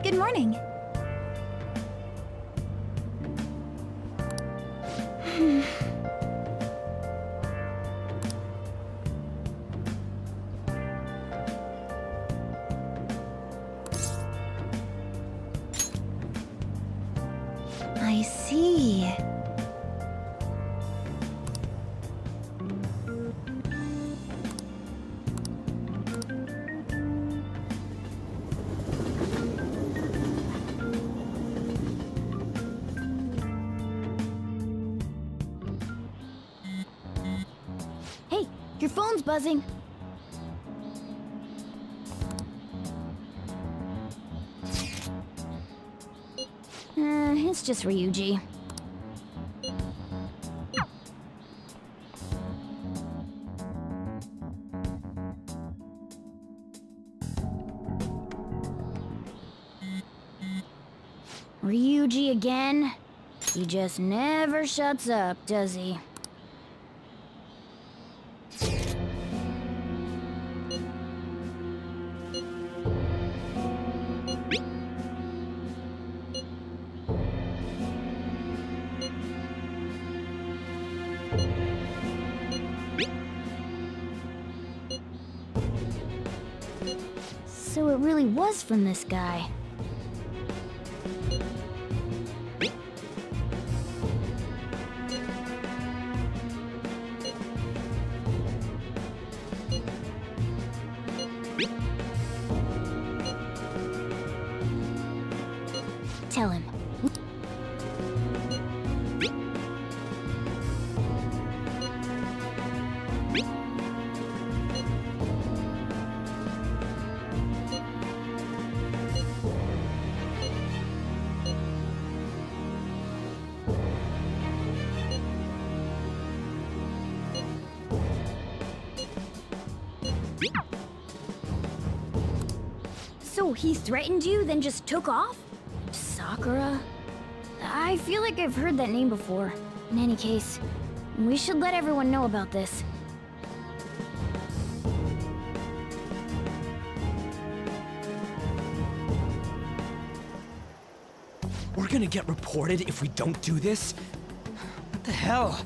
Good morning. I see. Hey, your phone's buzzing. It's just Ryuji. Ryuji again? He just never shuts up, does he? So it really was from this guy. Tell him. So he threatened you, then just took off? Sakura? I feel like I've heard that name before. In any case, we should let everyone know about this. We're gonna get reported if we don't do this? What the hell?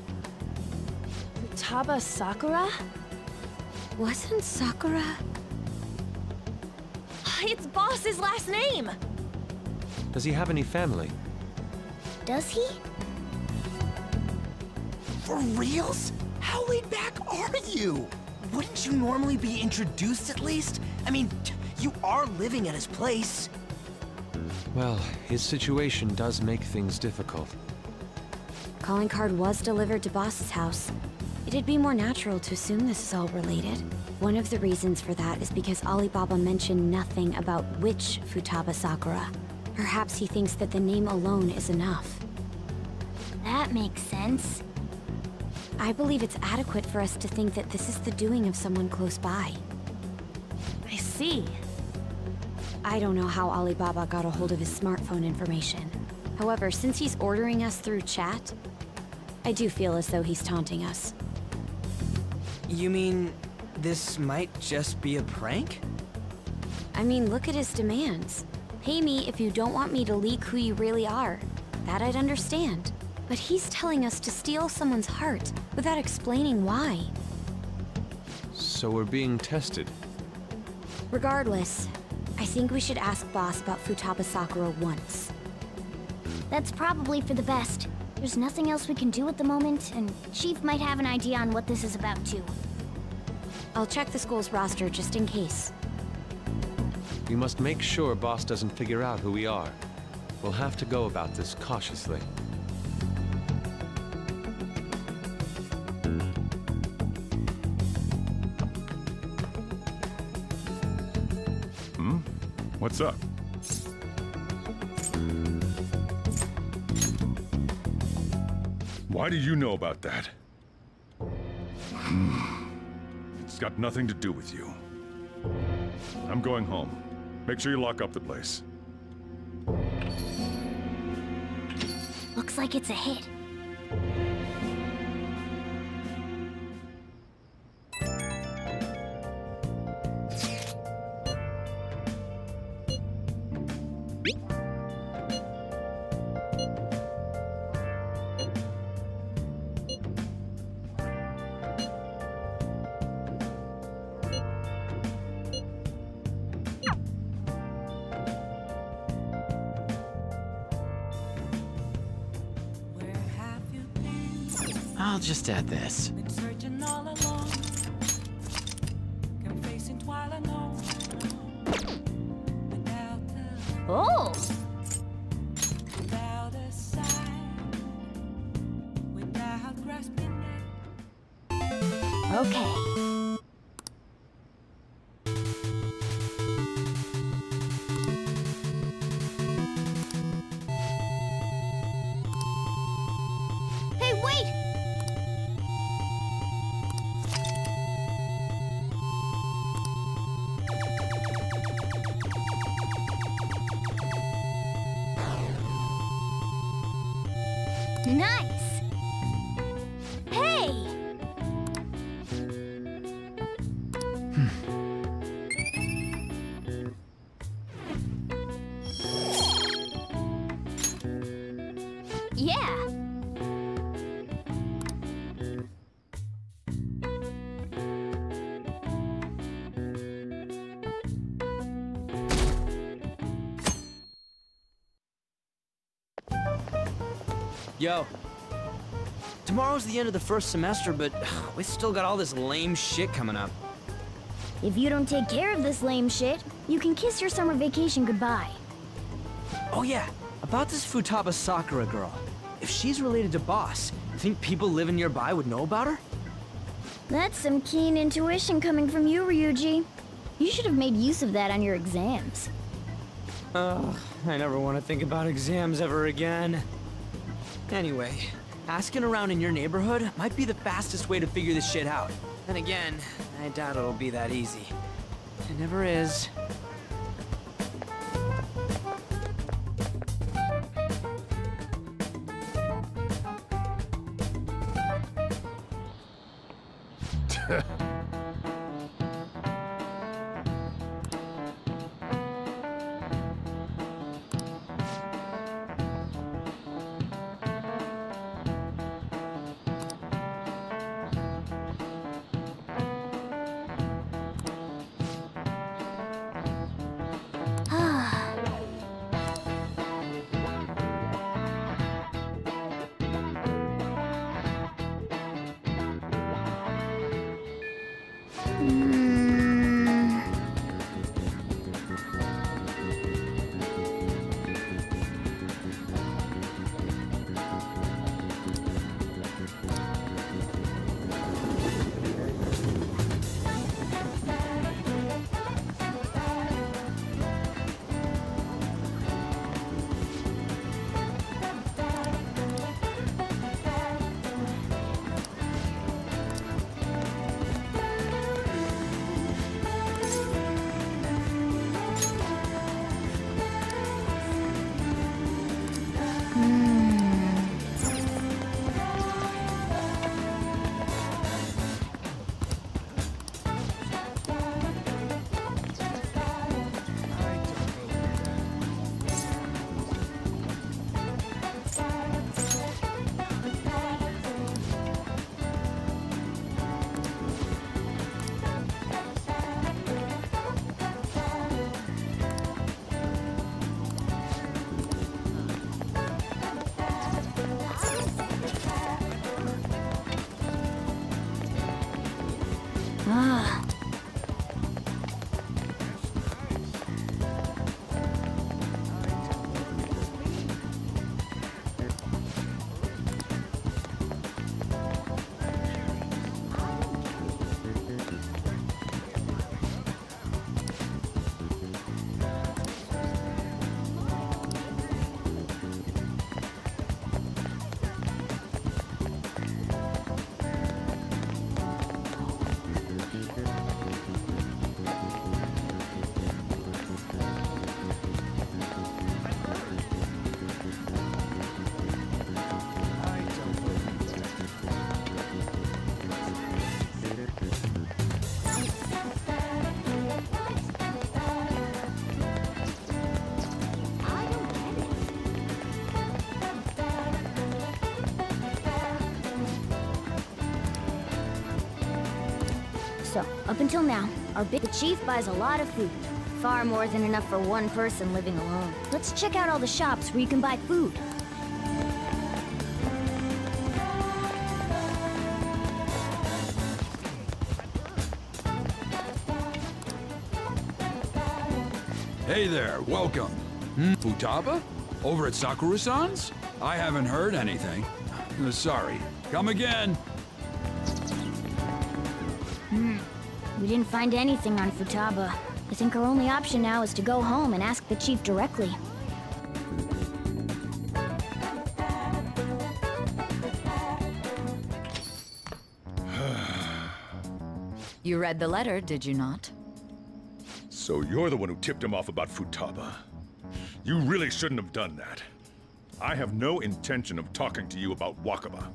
Futaba Sakura? Wasn't Sakura? It's Boss's last name! Does he have any family? Does he? For reals? How laid back are you? Wouldn't you normally be introduced at least? I mean, you are living at his place. Well, his situation does make things difficult. Calling card was delivered to Boss's house. It'd be more natural to assume this is all related. One of the reasons for that is because Alibaba mentioned nothing about which Futaba Sakura. Perhaps he thinks that the name alone is enough. That makes sense. I believe it's adequate for us to think that this is the doing of someone close by. I see. I don't know how Alibaba got a hold of his smartphone information. However, since he's ordering us through chat, I do feel as though he's taunting us. You mean, this might just be a prank? I mean, look at his demands. Pay me if you don't want me to leak who you really are. That I'd understand. But he's telling us to steal someone's heart without explaining why. So we're being tested. Regardless, I think we should ask Boss about Futaba Sakura once. That's probably for the best. There's nothing else we can do at the moment, and Chief might have an idea on what this is about too. I'll check the school's roster just in case. We must make sure Boss doesn't figure out who we are. We'll have to go about this cautiously. What's up? Why do you know about that? It's got nothing to do with you. I'm going home. Make sure you lock up the place. Looks like it's a hit. I'll just add this. Been searching all along, confessing while I know. Oh! Without a sign, without grasping it. Okay. Hey, wait! Nice! Hey! Yeah! Yo. Tomorrow's the end of the first semester, but we still got all this lame shit coming up. If you don't take care of this lame shit, you can kiss your summer vacation goodbye. Oh yeah, about this Futaba Sakura girl. If she's related to Boss, you think people living nearby would know about her? That's some keen intuition coming from you, Ryuji. You should have made use of that on your exams. Ugh, I never want to think about exams ever again. Anyway, asking around in your neighborhood might be the fastest way to figure this shit out. Then again, I doubt it'll be that easy. It never is. So, up until now, the chief buys a lot of food. Far more than enough for one person living alone. Let's check out all the shops where you can buy food. Hey there, welcome. Futaba? Over at Sakura-san's? I haven't heard anything. Sorry. Come again. We didn't find anything on Futaba. I think our only option now is to go home and ask the chief directly. You read the letter, did you not? So you're the one who tipped him off about Futaba. You really shouldn't have done that. I have no intention of talking to you about Wakaba.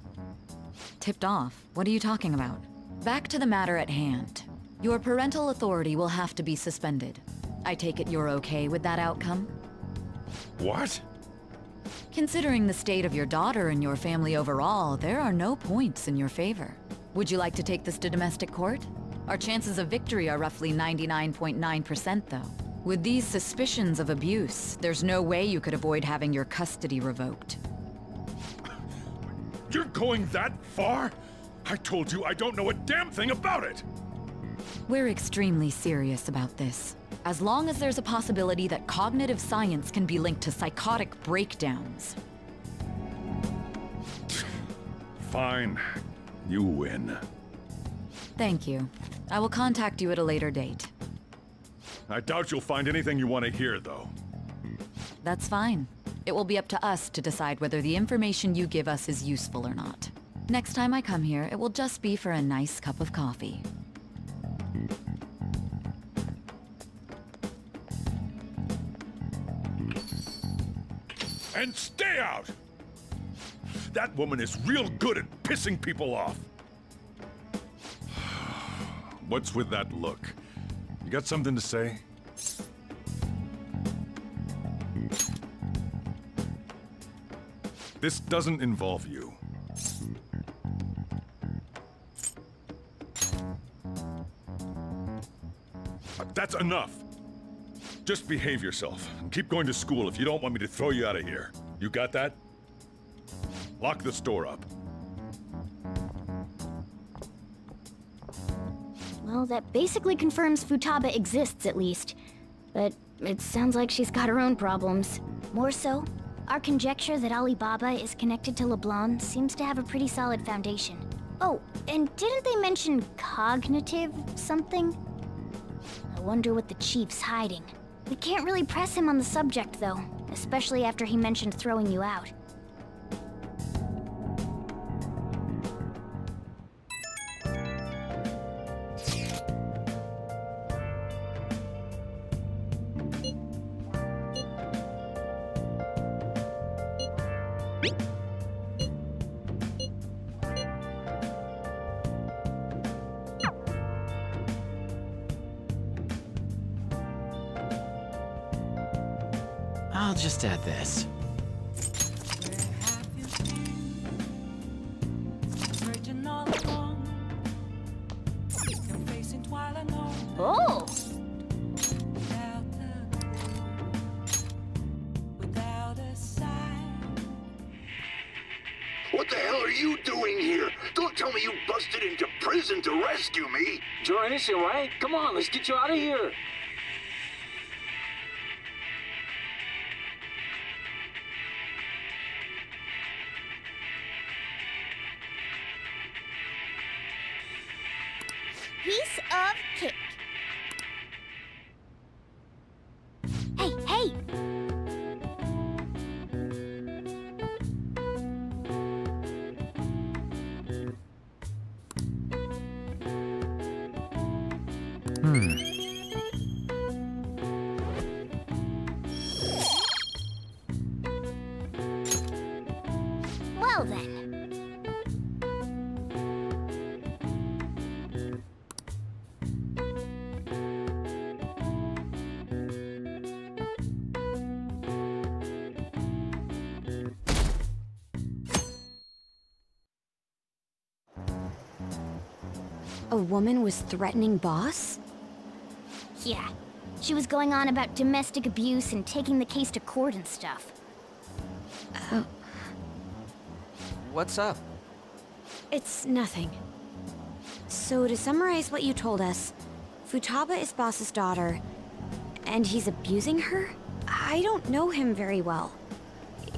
Tipped off? What are you talking about? Back to the matter at hand. Your parental authority will have to be suspended. I take it you're okay with that outcome? What? Considering the state of your daughter and your family overall, there are no points in your favor. Would you like to take this to domestic court? Our chances of victory are roughly 99.9%, though. With these suspicions of abuse, there's no way you could avoid having your custody revoked. You're going that far? I told you I don't know a damn thing about it! We're extremely serious about this. As long as there's a possibility that cognitive science can be linked to psychotic breakdowns. Fine. You win. Thank you. I will contact you at a later date. I doubt you'll find anything you want to hear, though. That's fine. It will be up to us to decide whether the information you give us is useful or not. Next time I come here, it will just be for a nice cup of coffee. And stay out! That woman is real good at pissing people off. What's with that look? You got something to say? This doesn't involve you. That's enough! Just behave yourself, and keep going to school if you don't want me to throw you out of here. You got that? Lock the store up. Well, that basically confirms Futaba exists, at least. But it sounds like she's got her own problems. More so, our conjecture that Alibaba is connected to LeBlanc seems to have a pretty solid foundation. Oh, and didn't they mention cognitive something? I wonder what the chief's hiding. We can't really press him on the subject, though, especially after he mentioned throwing you out. I'll just add this. Oh! What the hell are you doing here? Don't tell me you busted into prison to rescue me! You're innocent, right? Come on, let's get you out of here! Piece of cake. Hey, hey! Well then. A woman was threatening Boss? Yeah. She was going on about domestic abuse and taking the case to court and stuff. What's up? It's nothing. So to summarize what you told us, Futaba is Boss's daughter, And he's abusing her? I don't know him very well.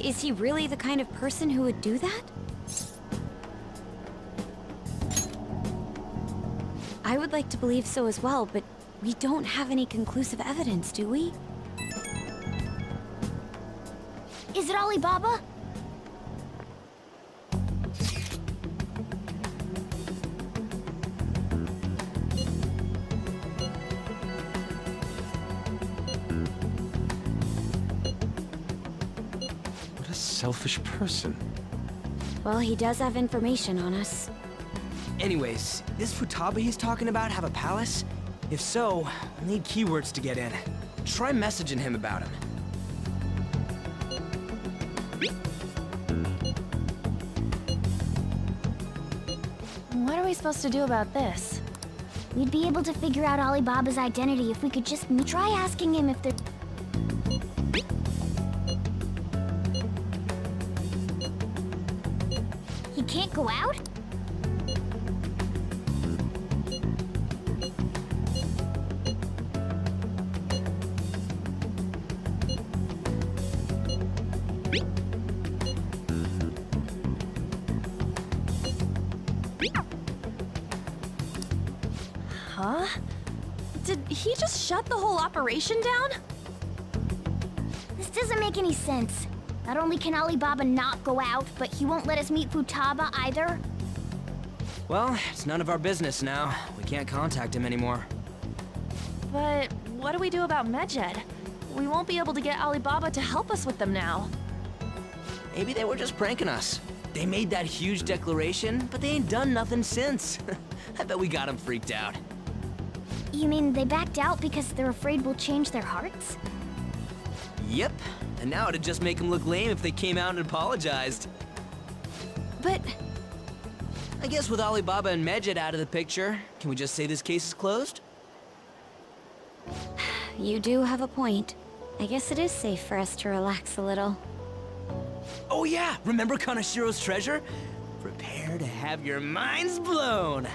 Is he really the kind of person who would do that? I would like to believe so as well, but we don't have any conclusive evidence, do we? Is it Alibaba? What a selfish person. Well, he does have information on us. Anyways, does Futaba he's talking about have a palace? If so, we'll need keywords to get in. Try messaging him about him. What are we supposed to do about this? We'd be able to figure out Alibaba's identity if we could just try asking him if there... He can't go out? Huh? Did he just shut the whole operation down? This doesn't make any sense. Not only can Alibaba not go out, but he won't let us meet Futaba either. Well, it's none of our business now. We can't contact him anymore. But what do we do about Medjed? We won't be able to get Alibaba to help us with them now. Maybe they were just pranking us. They made that huge declaration, but they ain't done nothing since. I bet we got them freaked out. You mean they backed out because they're afraid we'll change their hearts? Yep, and now it'd just make them look lame if they came out and apologized. But... I guess with Alibaba and Medjed out of the picture, can we just say this case is closed? You do have a point. I guess it is safe for us to relax a little. Oh yeah, remember Kanashiro's treasure? Prepare to have your minds blown.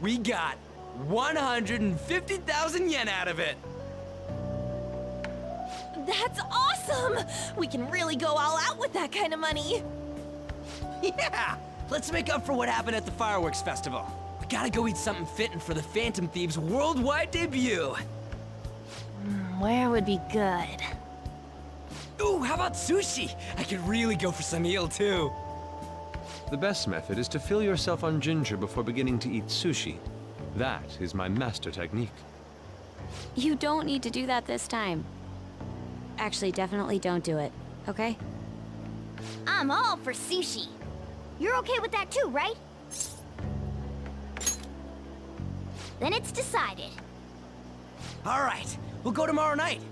We got 150,000 yen out of it. That's awesome! We can really go all out with that kind of money. Yeah! Let's make up for what happened at the fireworks festival. We gotta go eat something fitting for the Phantom Thieves' worldwide debut. Where would be good? Ooh, how about sushi? I could really go for some eel too. The best method is to fill yourself on ginger before beginning to eat sushi. That is my master technique. You don't need to do that this time. Actually, definitely don't do it, okay? I'm all for sushi. You're okay with that too, right? Then it's decided. All right, we'll go tomorrow night.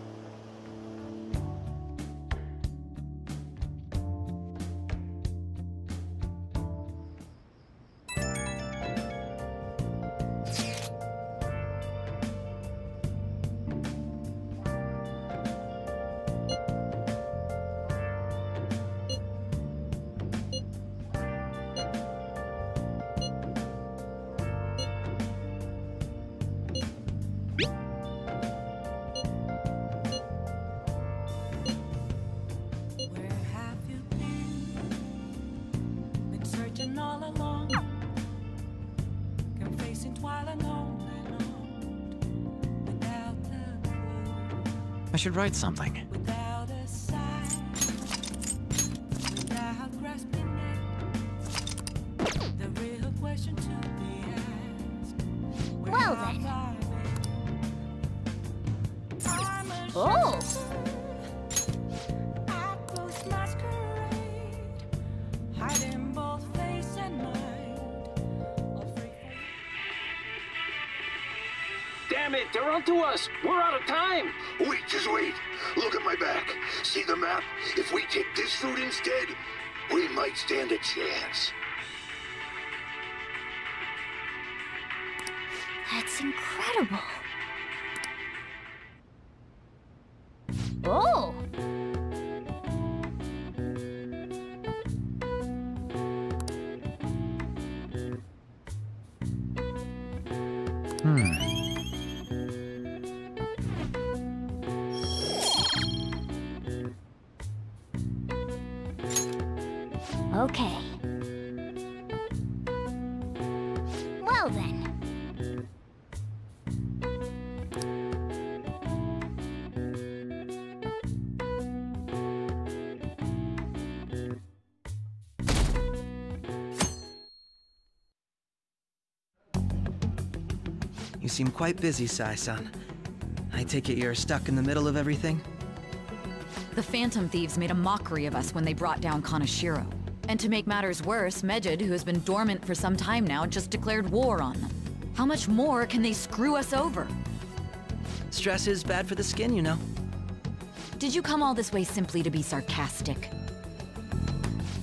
I should write something. Well then. Oh! Damn it, they're onto us. We're out of time. Wait, just wait. Look at my back. See the map? If we take this route instead, we might stand a chance. That's incredible. Oh! Okay. Well then. You seem quite busy, Sai-san. I take it you're stuck in the middle of everything? The Phantom Thieves made a mockery of us when they brought down Kaneshiro. And to make matters worse, Medjed, who has been dormant for some time now, just declared war on them. How much more can they screw us over? Stress is bad for the skin, you know. Did you come all this way simply to be sarcastic?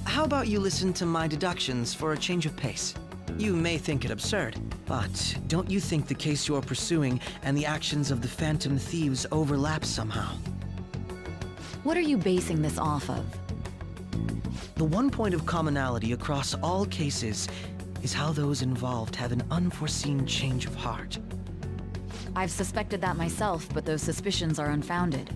How about you listen to my deductions for a change of pace? You may think it absurd, but don't you think the case you're pursuing and the actions of the Phantom Thieves overlap somehow? What are you basing this off of? The one point of commonality across all cases is how those involved have an unforeseen change of heart. I've suspected that myself, but those suspicions are unfounded.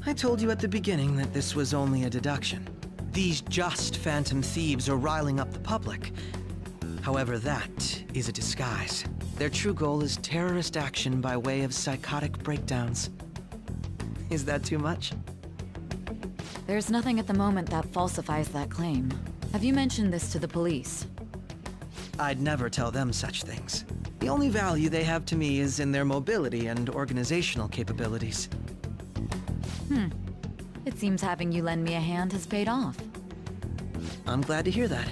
I told you at the beginning that this was only a deduction. These just Phantom Thieves are riling up the public. However, that is a disguise. Their true goal is terrorist action by way of psychotic breakdowns. Is that too much? There's nothing at the moment that falsifies that claim. Have you mentioned this to the police? I'd never tell them such things. The only value they have to me is in their mobility and organizational capabilities. It seems having you lend me a hand has paid off. I'm glad to hear that.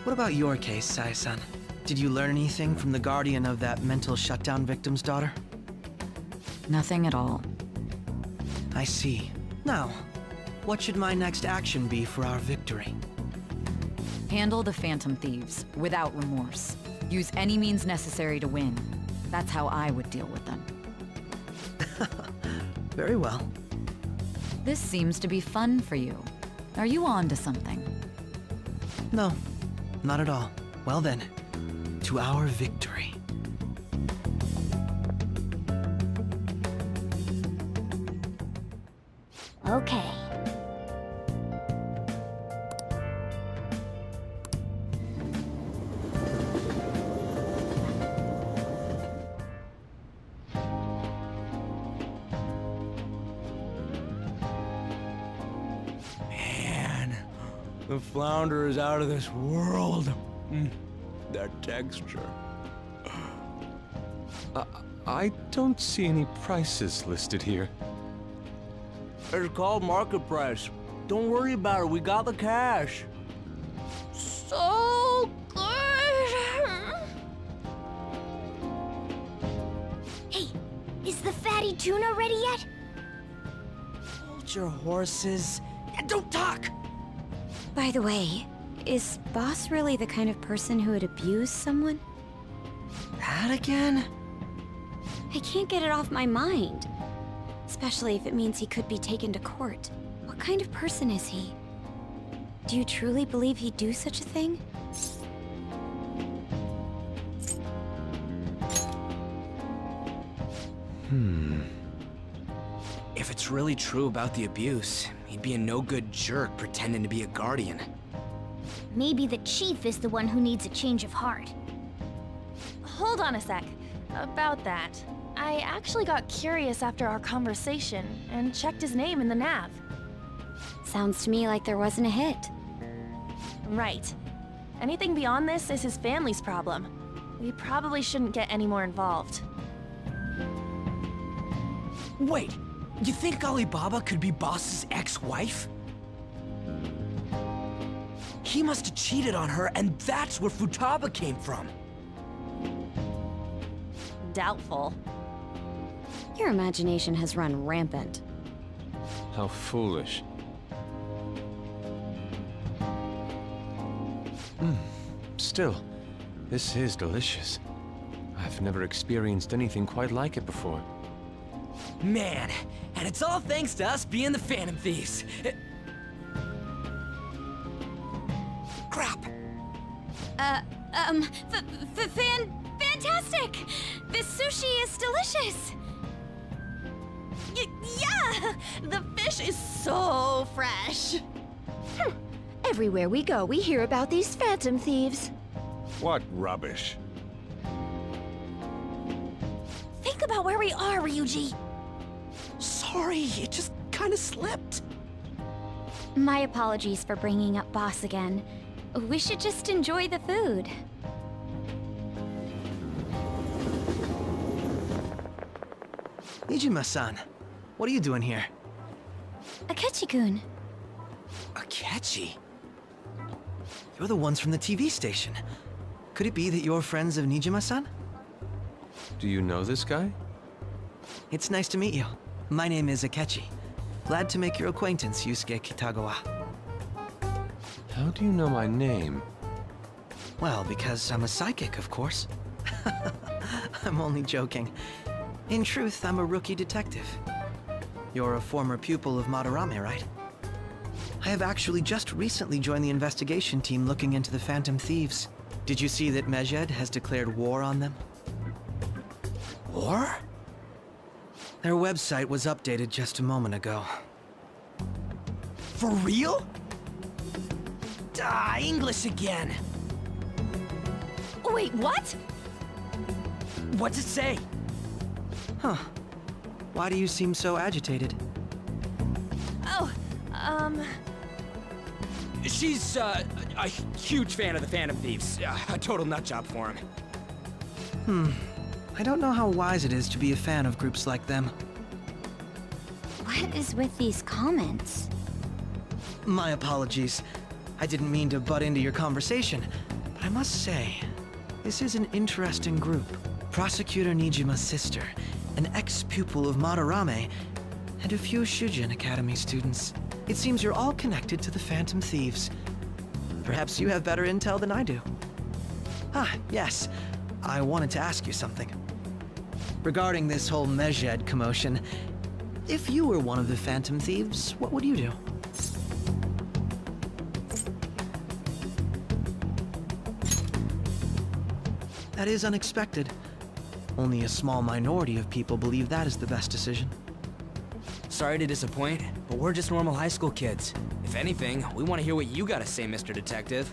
What about your case, Sai-san? Did you learn anything from the guardian of that mental shutdown victim's daughter? Nothing at all. I see. Now, what should my next action be for our victory? Handle the Phantom Thieves, without remorse. Use any means necessary to win. That's how I would deal with them. Very well. This seems to be fun for you. Are you on to something? No, not at all. Well then, to our victory. Okay. Man, the flounder is out of this world. That texture. I don't see any prices listed here. It's called market price. Don't worry about it, we got the cash. So good! Hey, is the fatty tuna ready yet? Hold your horses and don't talk! By the way, is Boss really the kind of person who would abuse someone? That again? I can't get it off my mind. Especially if it means he could be taken to court. What kind of person is he? Do you truly believe he'd do such a thing? If it's really true about the abuse, he'd be a no-good jerk pretending to be a guardian. Maybe the chief is the one who needs a change of heart. Hold on a sec. About that, I actually got curious after our conversation and checked his name in the nav. Sounds to me like there wasn't a hit. Right. Anything beyond this is his family's problem. We probably shouldn't get any more involved. Wait, you think Alibaba could be Boss's ex-wife? He must have cheated on her, and that's where Futaba came from. Doubtful. Your imagination has run rampant. How foolish. Still, this is delicious. I've never experienced anything quite like it before. Man, and it's all thanks to us being the Phantom Thieves. Crap. Fantastic! This sushi is delicious! Yeah! The fish is so fresh! Everywhere we go, we hear about these phantom thieves. What rubbish. Think about where we are, Ryuji. Sorry, it just kind of slipped. My apologies for bringing up Boss again. We should just enjoy the food. Nijima-san, what are you doing here? Akechi-kun. Akechi? You're the ones from the TV station. Could it be that you're friends of Nijima-san? Do you know this guy? It's nice to meet you. My name is Akechi. Glad to make your acquaintance, Yusuke Kitagawa. How do you know my name? Well, because I'm a psychic, of course. I'm only joking. In truth, I'm a rookie detective. You're a former pupil of Madarame, right? I have actually just recently joined the investigation team looking into the Phantom Thieves. Did you see that Medjed has declared war on them? War? Their website was updated just a moment ago. For real? English again. Wait, what? What's it say? Huh. Why do you seem so agitated? Oh, She's, a huge fan of the Phantom Thieves. A total nutjob for him. I don't know how wise it is to be a fan of groups like them. What is with these comments? My apologies. I didn't mean to butt into your conversation, but I must say, this is an interesting group. Prosecutor Nijima's sister, an ex-pupil of Madarame, and a few Shujin Academy students. It seems you're all connected to the Phantom Thieves. Perhaps you have better intel than I do. Ah, yes. I wanted to ask you something. Regarding this whole Medjed commotion, if you were one of the Phantom Thieves, what would you do? That is unexpected. Only a small minority of people believe that is the best decision. Sorry to disappoint, but we're just normal high school kids. If anything, we want to hear what you gotta say, Mr. Detective.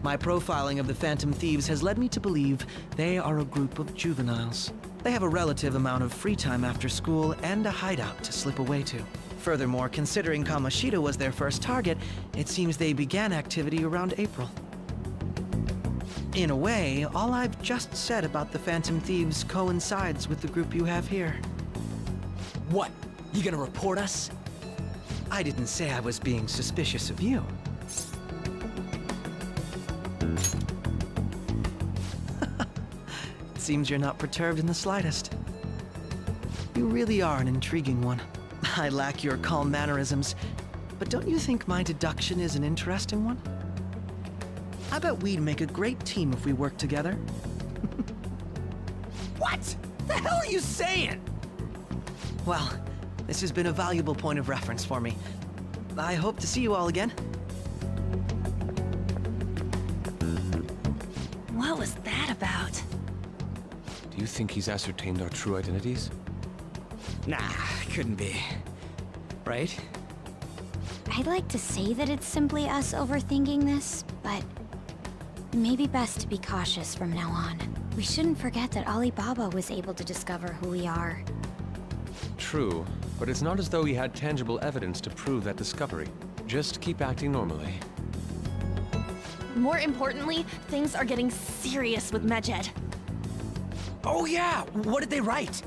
My profiling of the Phantom Thieves has led me to believe they are a group of juveniles. They have a relative amount of free time after school and a hideout to slip away to. Furthermore, considering Kamoshida was their first target, it seems they began activity around April. In a way, all I've just said about the Phantom Thieves coincides with the group you have here. What? You gonna report us? I didn't say I was being suspicious of you. It seems you're not perturbed in the slightest. You really are an intriguing one. I lack your calm mannerisms, but don't you think my deduction is an interesting one? I bet we'd make a great team if we worked together. What? The hell are you saying? Well, this has been a valuable point of reference for me. I hope to see you all again. What was that about? Do you think he's ascertained our true identities? Nah, couldn't be. Right? I'd like to say that it's simply us overthinking this, but maybe best to be cautious from now on. We shouldn't forget that Alibaba was able to discover who we are. True, but it's not as though he had tangible evidence to prove that discovery. Just keep acting normally. More importantly, things are getting serious with Medjed. Oh yeah, what did they write?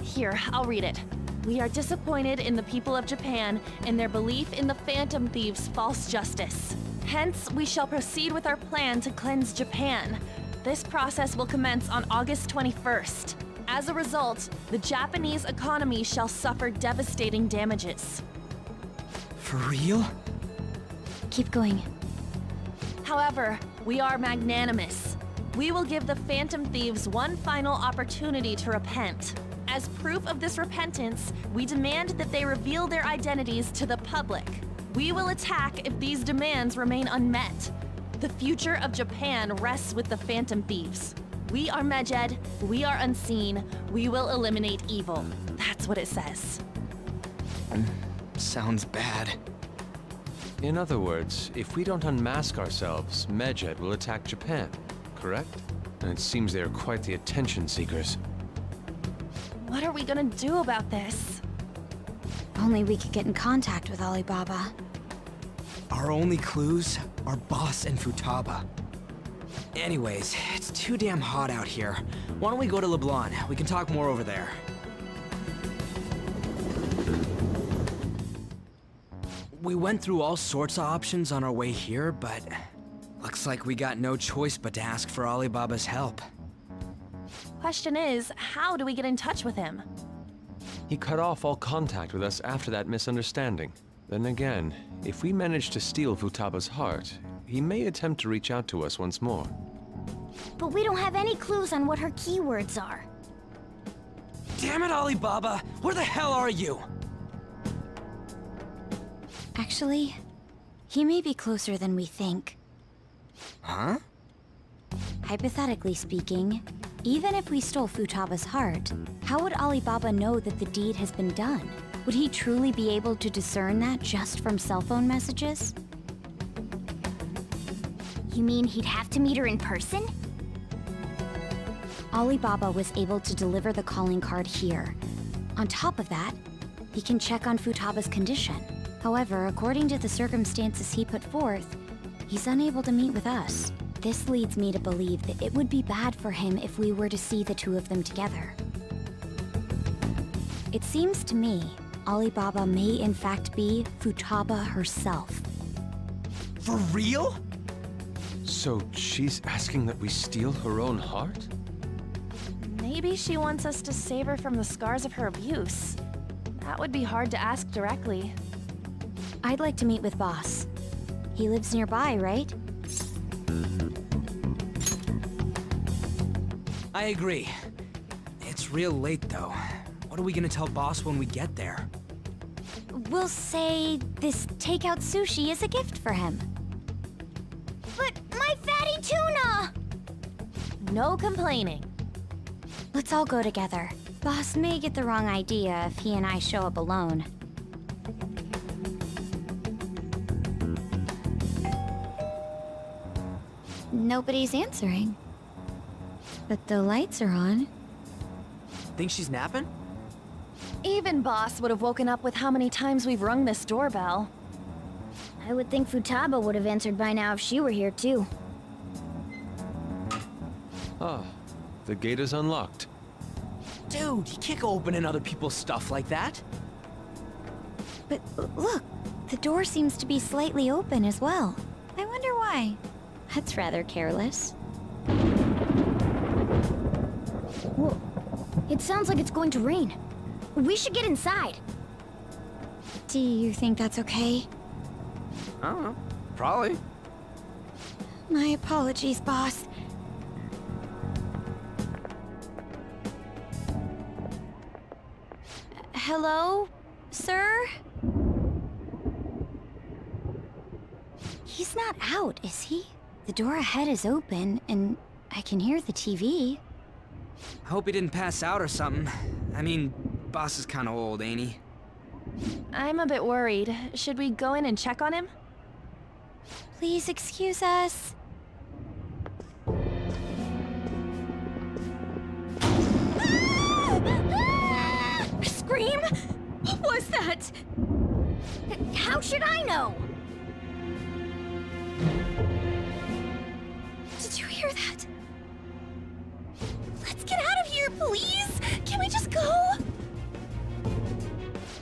Here, I'll read it. We are disappointed in the people of Japan and their belief in the Phantom Thieves' false justice. Hence, we shall proceed with our plan to cleanse Japan. This process will commence on August 21st. As a result, the Japanese economy shall suffer devastating damages. For real? Keep going. However, we are magnanimous. We will give the Phantom Thieves one final opportunity to repent. As proof of this repentance, we demand that they reveal their identities to the public. We will attack if these demands remain unmet. The future of Japan rests with the Phantom Thieves. We are Medjed, we are unseen, we will eliminate evil. That's what it says. Sounds bad. In other words, if we don't unmask ourselves, Medjed will attack Japan, correct? And it seems they are quite the attention seekers. What are we gonna do about this? Only we could get in contact with Alibaba. Our only clues are Boss and Futaba. Anyways, it's too damn hot out here. Why don't we go to Leblanc? We can talk more over there. We went through all sorts of options on our way here, but looks like we got no choice but to ask for Alibaba's help. Question is, how do we get in touch with him? He cut off all contact with us after that misunderstanding. Then again, if we manage to steal Futaba's heart, he may attempt to reach out to us once more. But we don't have any clues on what her keywords are. Damn it, Alibaba! Where the hell are you? Actually, he may be closer than we think. Huh? Hypothetically speaking, even if we stole Futaba's heart, how would Alibaba know that the deed has been done? Would he truly be able to discern that just from cell phone messages? You mean he'd have to meet her in person? Alibaba was able to deliver the calling card here. On top of that, he can check on Futaba's condition. However, according to the circumstances he put forth, he's unable to meet with us. This leads me to believe that it would be bad for him if we were to see the two of them together. It seems to me, Alibaba may in fact be Futaba herself. For real? So she's asking that we steal her own heart? Maybe she wants us to save her from the scars of her abuse. That would be hard to ask directly. I'd like to meet with Boss. He lives nearby, right? I agree. It's real late, though. What are we gonna tell Boss when we get there? We'll say this takeout sushi is a gift for him. But my fatty tuna! No complaining. Let's all go together. Boss may get the wrong idea if he and I show up alone. Nobody's answering. But the lights are on. Think she's napping? Even Boss would have woken up with how many times we've rung this doorbell. I would think Futaba would have answered by now if she were here too. Ah, the gate is unlocked. Dude, you can't go opening other people's stuff like that. But look, the door seems to be slightly open as well. I wonder why. That's rather careless. Whoa. It sounds like it's going to rain. We should get inside. Do you think that's okay? I don't know. Probably. My apologies, Boss. Hello, sir? He's not out, is he? The door ahead is open, and I can hear the TV. I hope he didn't pass out or something. I mean, Boss is kinda old, ain't he? I'm a bit worried. Should we go in and check on him? Please excuse us. Scream? What was that? How should I know? Did you hear that? Let's get out of here, please! Can we just go?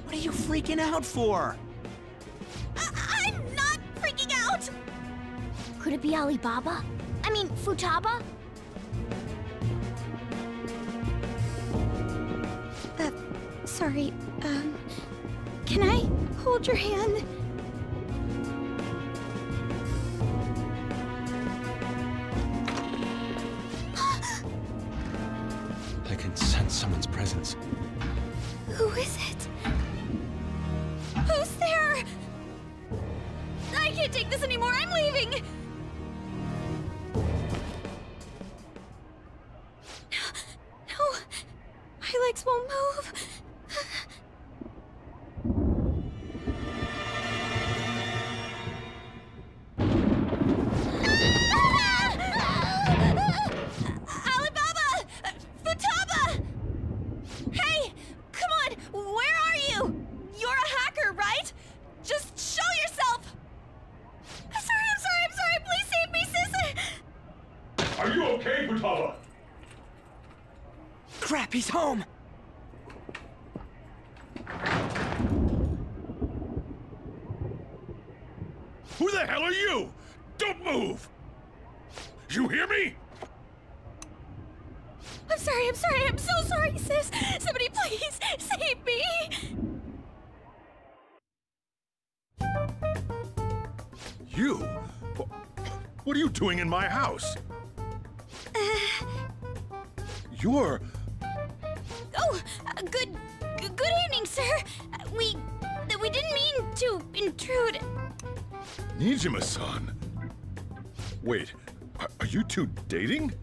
What are you freaking out for? I'm not freaking out! Could it be Alibaba? I mean, Futaba? Sorry, can I hold your hand? I can sense someone's presence. Who is it? Who's there? I can't take this anymore, I'm leaving! No, my legs won't move. okay, Futaba? Crap, he's home! Who the hell are you? Don't move! You hear me? I'm sorry, I'm so sorry, sis! Somebody please save me! You? What are you doing in my house? You're... Oh, good evening, sir. We didn't mean to intrude. Nijima-san. Wait, are you two dating?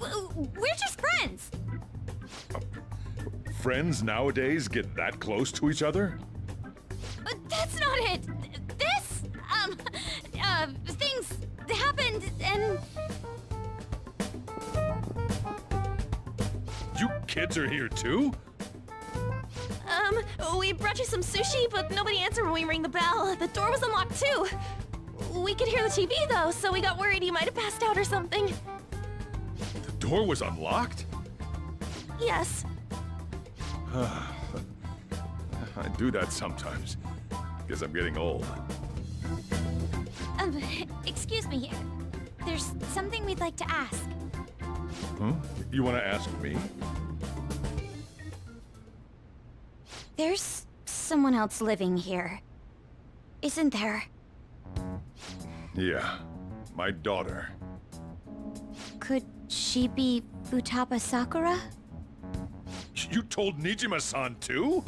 We're just friends. Friends nowadays get that close to each other? That's not it. This, things happened and... You kids are here too? We brought you some sushi, but nobody answered when we rang the bell. The door was unlocked too. We could hear the TV though, so we got worried he might have passed out or something. The door was unlocked? Yes. I do that sometimes. Guess I'm getting old. Excuse me. There's something we'd like to ask. Huh? You want to ask me? There's someone else living here, isn't there? Yeah, my daughter. Could she be Futaba Sakura? You told Nijima-san too?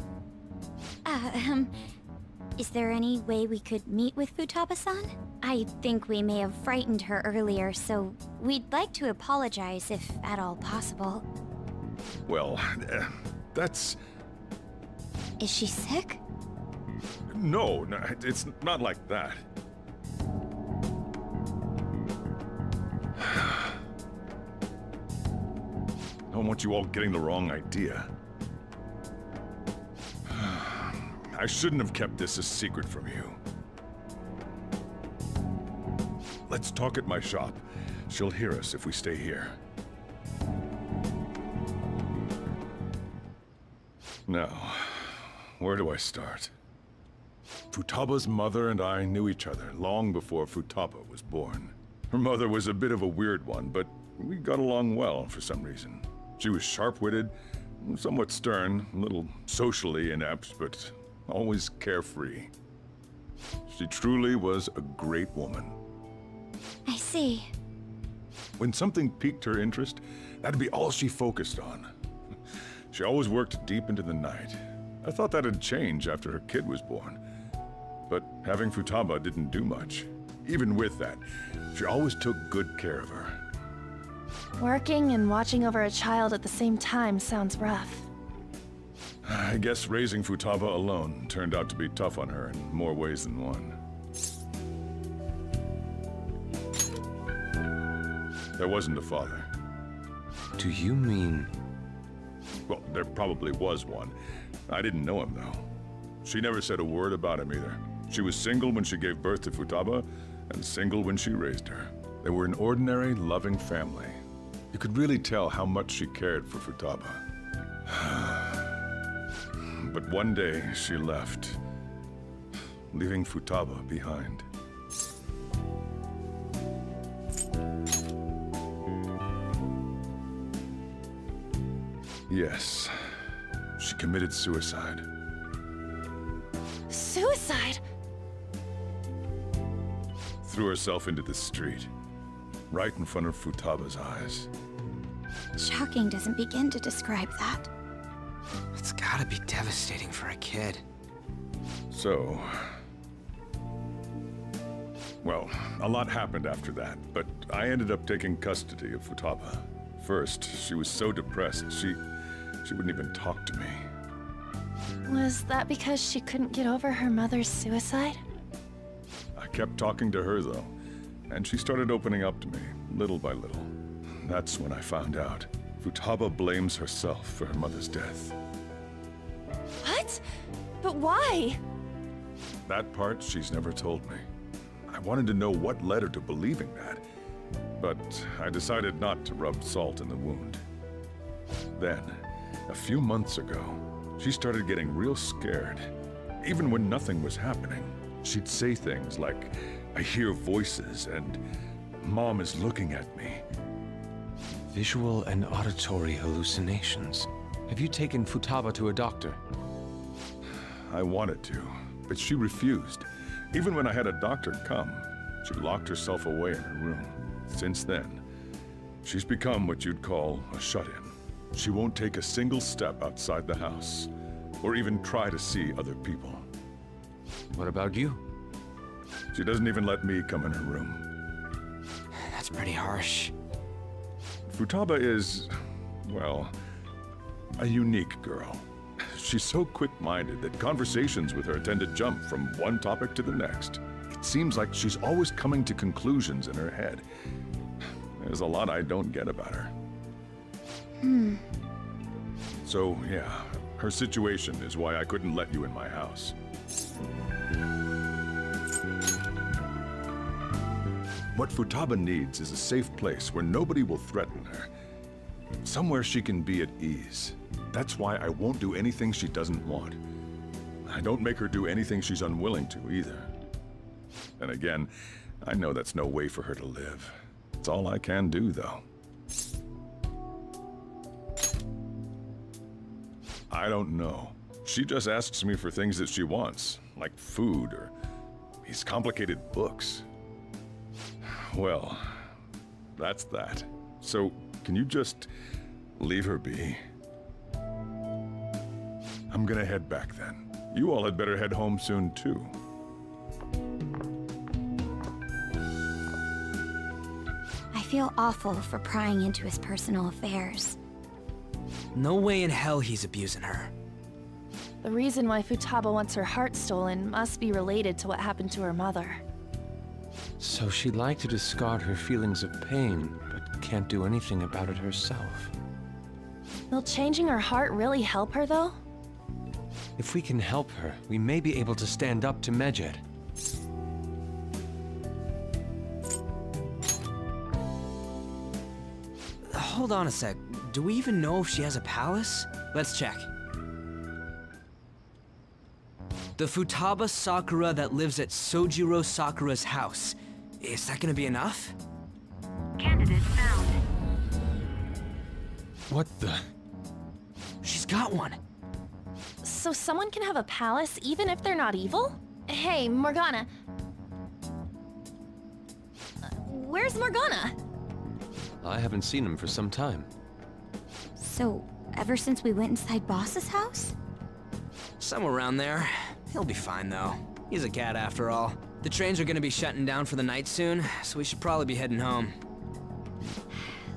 Is there any way we could meet with Futaba-san? I think we may have frightened her earlier, so we'd like to apologize if at all possible. Well, that's... Is she sick? No, it's not like that. I don't want you all getting the wrong idea. I shouldn't have kept this a secret from you. Let's talk at my shop. She'll hear us if we stay here. Now, where do I start? Futaba's mother and I knew each other long before Futaba was born. Her mother was a bit of a weird one, but we got along well for some reason. She was sharp-witted, somewhat stern, a little socially inept, but always carefree. She truly was a great woman. I see. When something piqued her interest, that'd be all she focused on. She always worked deep into the night. I thought that'd change after her kid was born. But having Futaba didn't do much. Even with that, she always took good care of her. Working and watching over a child at the same time sounds rough. I guess raising Futaba alone turned out to be tough on her in more ways than one. There wasn't a father. Do you mean... Well, there probably was one. I didn't know him, though. She never said a word about him either. She was single when she gave birth to Futaba, and single when she raised her. They were an ordinary, loving family. You could really tell how much she cared for Futaba. But one day, she left, leaving Futaba behind. Yes, she committed suicide. Suicide? Threw herself into the street, right in front of Futaba's eyes. Shocking doesn't begin to describe that. It's gotta be devastating for a kid. So... Well, a lot happened after that, but I ended up taking custody of Futaba. First, she was so depressed, she wouldn't even talk to me. Was that because she couldn't get over her mother's suicide? I kept talking to her, though, and she started opening up to me, little by little. That's when I found out. Futaba blames herself for her mother's death. What? But why? That part she's never told me. I wanted to know what led her to believing that, but I decided not to rub salt in the wound. Then, a few months ago, she started getting real scared. Even when nothing was happening, she'd say things like, "I hear voices," and "Mom is looking at me." Visual and auditory hallucinations. Have you taken Futaba to a doctor? I wanted to, but she refused. Even when I had a doctor come, she locked herself away in her room. Since then, she's become what you'd call a shut-in. She won't take a single step outside the house, or even try to see other people. What about you? She doesn't even let me come in her room. That's pretty harsh. Futaba is, well, a unique girl. She's so quick-minded that conversations with her tend to jump from one topic to the next. It seems like she's always coming to conclusions in her head. There's a lot I don't get about her. So, yeah, her situation is why I couldn't let you in my house. What Futaba needs is a safe place where nobody will threaten her. Somewhere she can be at ease. That's why I won't do anything she doesn't want. I don't make her do anything she's unwilling to, either. And again, I know that's no way for her to live. It's all I can do, though. I don't know. She just asks me for things that she wants, like food or these complicated books. Well, that's that. So, can you just leave her be? I'm gonna head back then. You all had better head home soon, too. I feel awful for prying into his personal affairs. No way in hell he's abusing her. The reason why Futaba wants her heart stolen must be related to what happened to her mother. So she'd like to discard her feelings of pain, but can't do anything about it herself. Will changing her heart really help her, though? If we can help her, we may be able to stand up to Medjed. Hold on a sec. Do we even know if she has a palace? Let's check. The Futaba Sakura that lives at Sojiro Sakura's house. Is that gonna be enough? Candidate found. What the? She's got one. So someone can have a palace even if they're not evil? Hey, Morgana. Where's Morgana? I haven't seen him for some time. So, ever since we went inside Boss's house? Somewhere around there. He'll be fine, though. He's a cat after all. The trains are gonna be shutting down for the night soon, so we should probably be heading home.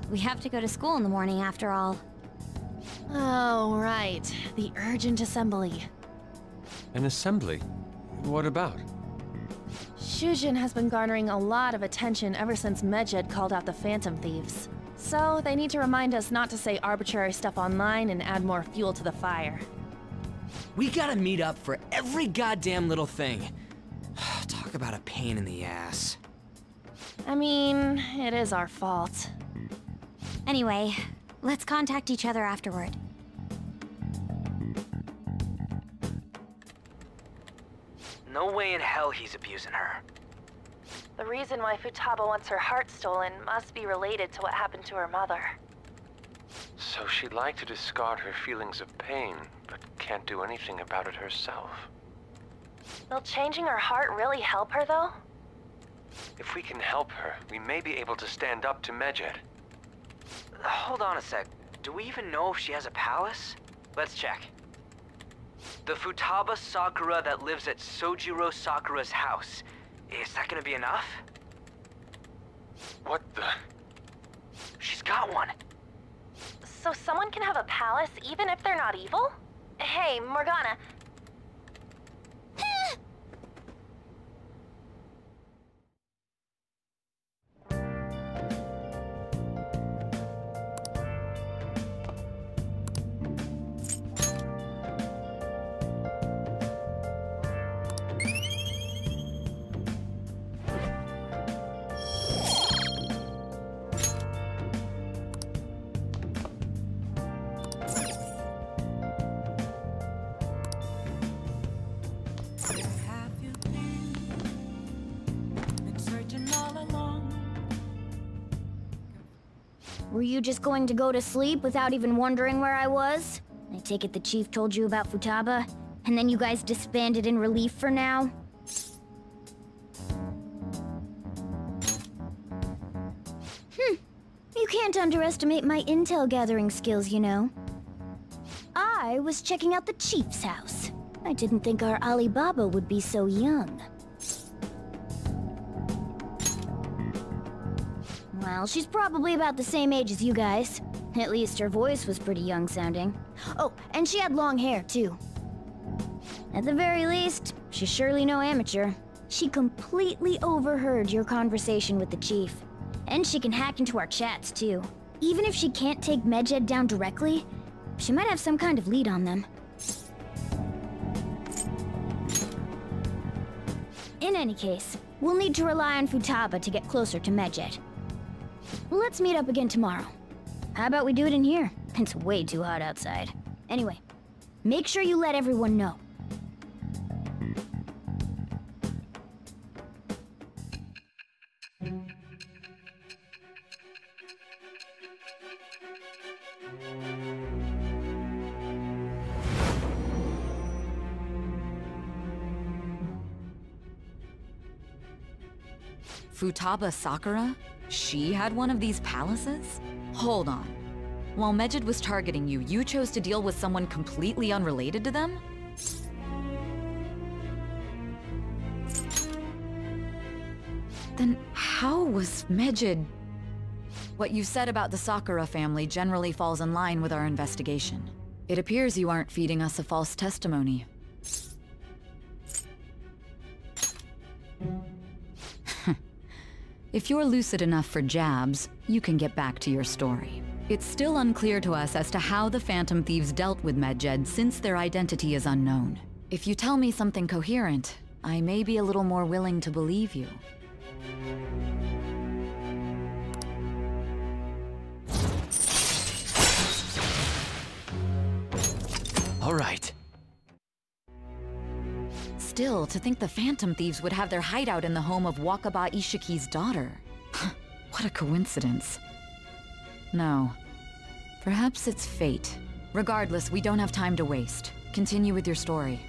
We have to go to school in the morning after all. Oh, right. The urgent assembly. An assembly? What about? Shujin has been garnering a lot of attention ever since Medjed called out the Phantom Thieves. So, they need to remind us not to say arbitrary stuff online and add more fuel to the fire. We gotta meet up for every goddamn little thing. Talk about a pain in the ass. I mean, it is our fault. Anyway, let's contact each other afterward. No way in hell he's abusing her. The reason why Futaba wants her heart stolen must be related to what happened to her mother. So she'd like to discard her feelings of pain, but can't do anything about it herself. Will changing her heart really help her, though? If we can help her, we may be able to stand up to Medjed. Hold on a sec. Do we even know if she has a palace? Let's check. The Futaba Sakura that lives at Sojiro Sakura's house. Is that gonna be enough? What the? She's got one. So someone can have a palace even if they're not evil? Hey, Morgana. Were you just going to go to sleep without even wondering where I was? I take it the chief told you about Futaba, and then you guys disbanded in relief for now? You can't underestimate my intel gathering skills, you know. I was checking out the chief's house. I didn't think our Alibaba would be so young. Well, she's probably about the same age as you guys. At least her voice was pretty young sounding. Oh, and she had long hair, too. At the very least, she's surely no amateur. She completely overheard your conversation with the chief. And she can hack into our chats, too. Even if she can't take Medjed down directly, she might have some kind of lead on them. In any case, we'll need to rely on Futaba to get closer to Medjed. Let's meet up again tomorrow. How about we do it in here? It's way too hot outside. Anyway, make sure you let everyone know. Futaba Sakura? She had one of these palaces? Hold on. While Medjed was targeting you, you chose to deal with someone completely unrelated to them? Then how was Medjed... What you said about the Sakura family generally falls in line with our investigation. It appears you aren't feeding us a false testimony. If you're lucid enough for jabs, you can get back to your story. It's still unclear to us as to how the Phantom Thieves dealt with Medjed since their identity is unknown. If you tell me something coherent, I may be a little more willing to believe you. All right. Still, to think the Phantom Thieves would have their hideout in the home of Wakaba Ishiki's daughter. What a coincidence. No. Perhaps it's fate. Regardless, we don't have time to waste. Continue with your story.